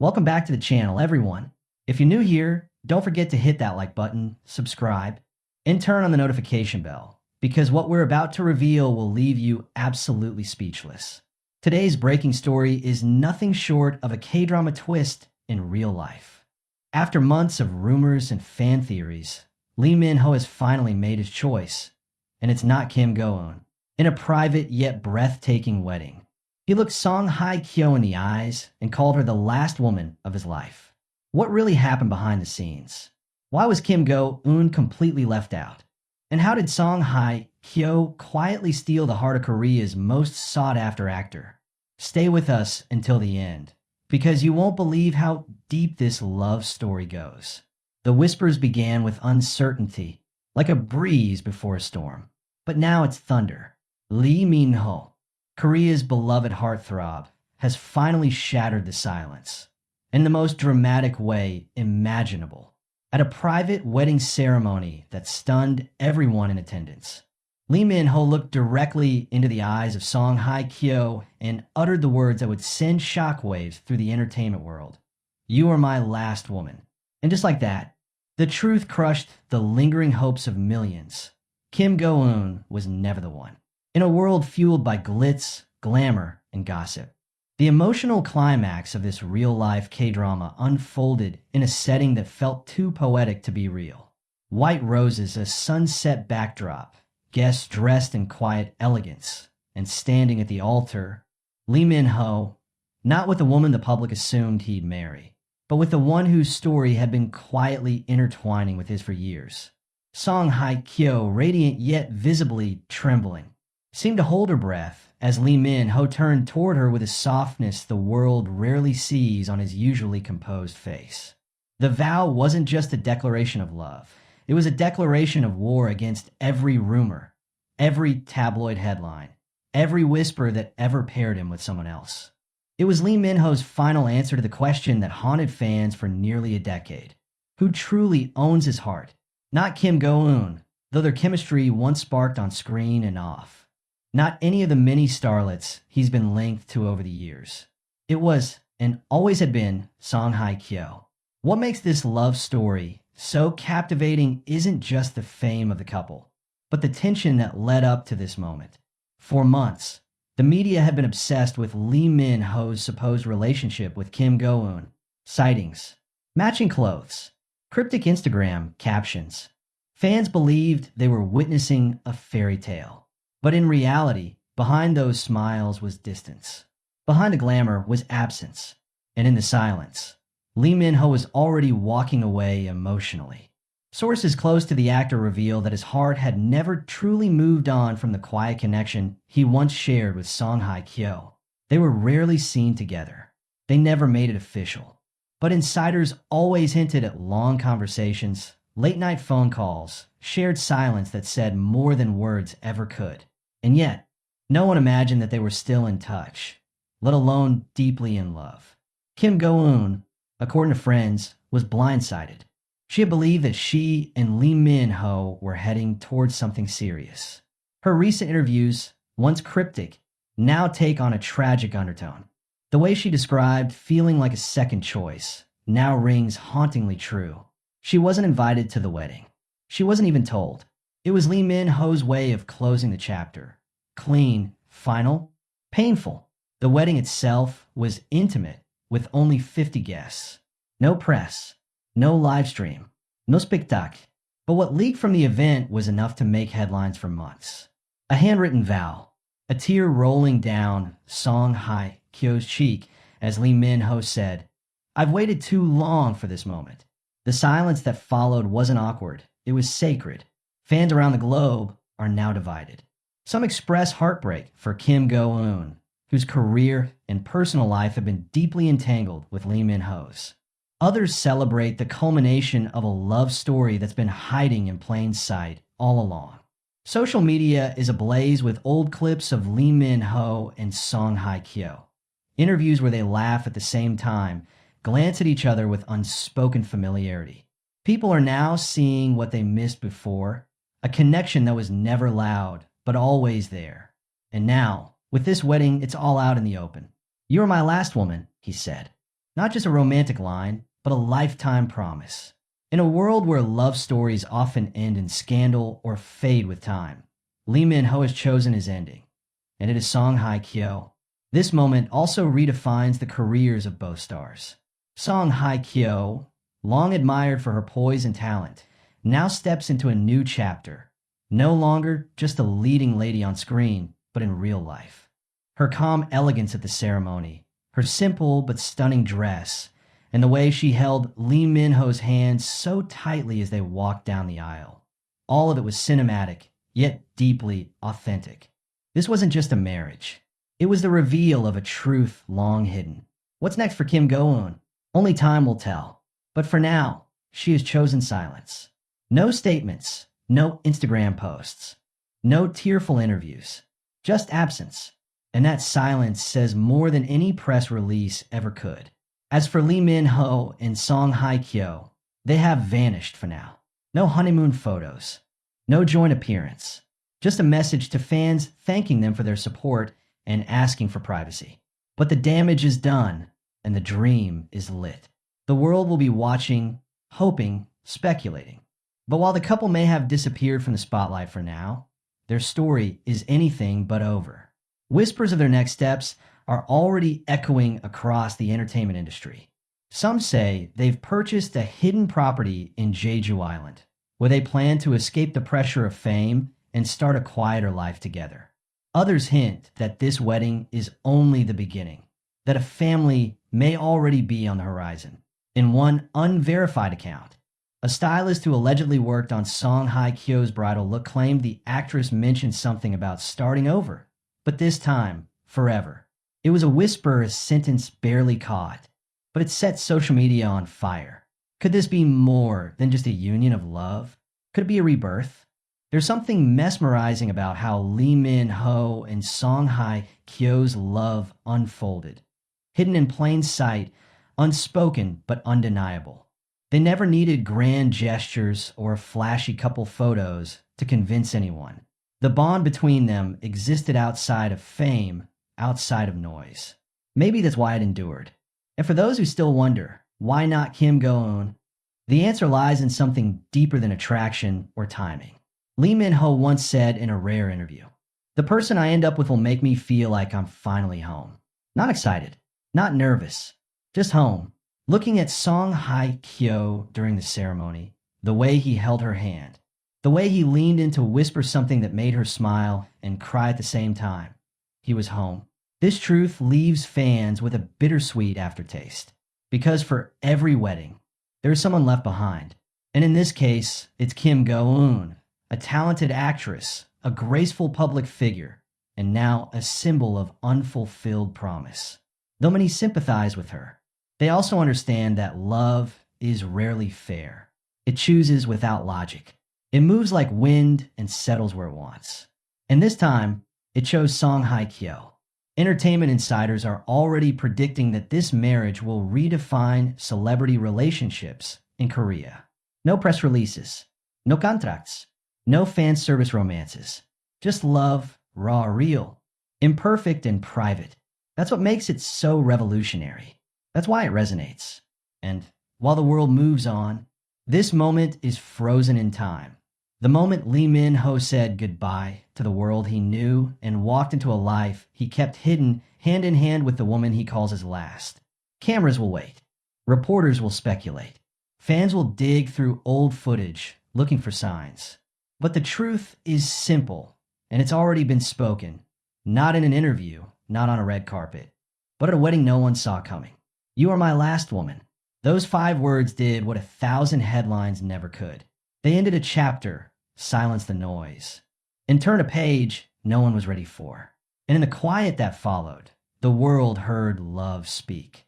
Welcome back to the channel, everyone. If you're new here, don't forget to hit that like button, subscribe, and turn on the notification bell, because what we're about to reveal will leave you absolutely speechless. Today's breaking story is nothing short of a K-drama twist in real life. After months of rumors and fan theories, Lee Min-ho has finally made his choice, and it's not Kim Go Eun. In a private yet breathtaking wedding, he looked Song Hye Kyo in the eyes and called her the last woman of his life. What really happened behind the scenes? Why was Kim Go Eun completely left out? And how did Song Hye Kyo quietly steal the heart of Korea's most sought-after actor? Stay with us until the end, because you won't believe how deep this love story goes. The whispers began with uncertainty, like a breeze before a storm. But now it's thunder. Lee Min-ho, Korea's beloved heartthrob, has finally shattered the silence in the most dramatic way imaginable. At a private wedding ceremony that stunned everyone in attendance, Lee Min-ho looked directly into the eyes of Song Hye Kyo and uttered the words that would send shockwaves through the entertainment world. "You are my last woman." And just like that, the truth crushed the lingering hopes of millions. Kim Go Eun was never the one. In a world fueled by glitz, glamour, and gossip, the emotional climax of this real-life K-drama unfolded in a setting that felt too poetic to be real. White roses, a sunset backdrop, guests dressed in quiet elegance, and standing at the altar, Lee Min-ho, not with the woman the public assumed he'd marry, but with the one whose story had been quietly intertwining with his for years. Song Hye Kyo, radiant yet visibly trembling, seemed to hold her breath as Lee Min-ho turned toward her with a softness the world rarely sees on his usually composed face. The vow wasn't just a declaration of love. It was a declaration of war against every rumor, every tabloid headline, every whisper that ever paired him with someone else. It was Lee Min-ho's final answer to the question that haunted fans for nearly a decade. Who truly owns his heart? Not Kim Go Eun, though their chemistry once sparked on screen and off. Not any of the many starlets he's been linked to over the years. It was, and always had been, Song Hye Kyo. What makes this love story so captivating isn't just the fame of the couple, but the tension that led up to this moment. For months, the media had been obsessed with Lee Min-ho's supposed relationship with Kim Go Eun. Sightings, matching clothes, cryptic Instagram captions. Fans believed they were witnessing a fairy tale. But in reality, behind those smiles was distance. Behind the glamour was absence. And in the silence, Lee Min-ho was already walking away emotionally. Sources close to the actor reveal that his heart had never truly moved on from the quiet connection he once shared with Song Hye Kyo. They were rarely seen together. They never made it official. But insiders always hinted at long conversations, late-night phone calls, shared silence that said more than words ever could. And yet, no one imagined that they were still in touch, let alone deeply in love. Kim Go Eun, according to friends, was blindsided. She had believed that she and Lee Min-ho were heading towards something serious. Her recent interviews, once cryptic, now take on a tragic undertone. The way she described feeling like a second choice now rings hauntingly true. She wasn't invited to the wedding. She wasn't even told. It was Lee Min-ho's way of closing the chapter. Clean, final, painful. The wedding itself was intimate, with only 50 guests. No press, no live stream, no spectacle. But what leaked from the event was enough to make headlines for months. A handwritten vow, a tear rolling down Song Hye Kyo's cheek as Lee Min-ho said, "I've waited too long for this moment." The silence that followed wasn't awkward. It was sacred. Fans around the globe are now divided. Some express heartbreak for Kim Go Eun, whose career and personal life have been deeply entangled with Lee Min-ho's. Others celebrate the culmination of a love story that's been hiding in plain sight all along. Social media is ablaze with old clips of Lee Min-ho and Song Hye Kyo. Interviews where they laugh at the same time, glance at each other with unspoken familiarity. People are now seeing what they missed before, a connection that was never loud, but always there. And now, with this wedding, it's all out in the open. "You are my last woman," he said. Not just a romantic line, but a lifetime promise. In a world where love stories often end in scandal or fade with time, Lee Min-ho has chosen his ending, and it is Song Hye Kyo. This moment also redefines the careers of both stars. Song Hye Kyo, long admired for her poise and talent, now steps into a new chapter, no longer just a leading lady on screen, but in real life. Her calm elegance at the ceremony, her simple but stunning dress, and the way she held Lee Min-ho's hand so tightly as they walked down the aisle. All of it was cinematic, yet deeply authentic. This wasn't just a marriage. It was the reveal of a truth long hidden. What's next for Kim Go Eun? Only time will tell. But for now, she has chosen silence. No statements, no Instagram posts, no tearful interviews, just absence. And that silence says more than any press release ever could. As for Lee Min-ho and Song Hye Kyo, they have vanished for now. No honeymoon photos, no joint appearance, just a message to fans thanking them for their support and asking for privacy. But the damage is done, and the dream is lit. The world will be watching, hoping, speculating. But while the couple may have disappeared from the spotlight for now, their story is anything but over. Whispers of their next steps are already echoing across the entertainment industry. Some say they've purchased a hidden property in Jeju Island, where they plan to escape the pressure of fame and start a quieter life together. Others hint that this wedding is only the beginning, that a family may already be on the horizon. In one unverified account, a stylist who allegedly worked on Song Hye Kyo's bridal look claimed the actress mentioned something about starting over, but this time, forever. It was a whisper, a sentence barely caught, but it set social media on fire. Could this be more than just a union of love? Could it be a rebirth? There's something mesmerizing about how Lee Min-ho and Song Hye Kyo's love unfolded. Hidden in plain sight, unspoken but undeniable. They never needed grand gestures or flashy couple photos to convince anyone. The bond between them existed outside of fame, outside of noise. Maybe that's why it endured. And for those who still wonder, why not Kim Go Eun? The answer lies in something deeper than attraction or timing. Lee Min-ho once said in a rare interview, "The person I end up with will make me feel like I'm finally home. Not excited, not nervous, just home." Looking at Song Hye Kyo during the ceremony, the way he held her hand, the way he leaned in to whisper something that made her smile and cry at the same time, he was home. This truth leaves fans with a bittersweet aftertaste, because for every wedding, there is someone left behind. And in this case, it's Kim Go Eun, a talented actress, a graceful public figure, and now a symbol of unfulfilled promise. Though many sympathize with her, they also understand that love is rarely fair. It chooses without logic. It moves like wind and settles where it wants. And this time, it chose Song Hye Kyo. Entertainment insiders are already predicting that this marriage will redefine celebrity relationships in Korea. No press releases, no contracts, no fan service romances. Just love, raw, real, imperfect and private. That's what makes it so revolutionary. That's why it resonates. And while the world moves on, this moment is frozen in time. The moment Lee Min-ho said goodbye to the world he knew and walked into a life he kept hidden hand in hand with the woman he calls his last. Cameras will wait. Reporters will speculate. Fans will dig through old footage looking for signs. But the truth is simple, and it's already been spoken. Not in an interview, not on a red carpet, but at a wedding no one saw coming. "You are my last woman." Those 5 words did what 1,000 headlines never could. They ended a chapter, silenced the noise, and turned a page no one was ready for. And in the quiet that followed, the world heard love speak.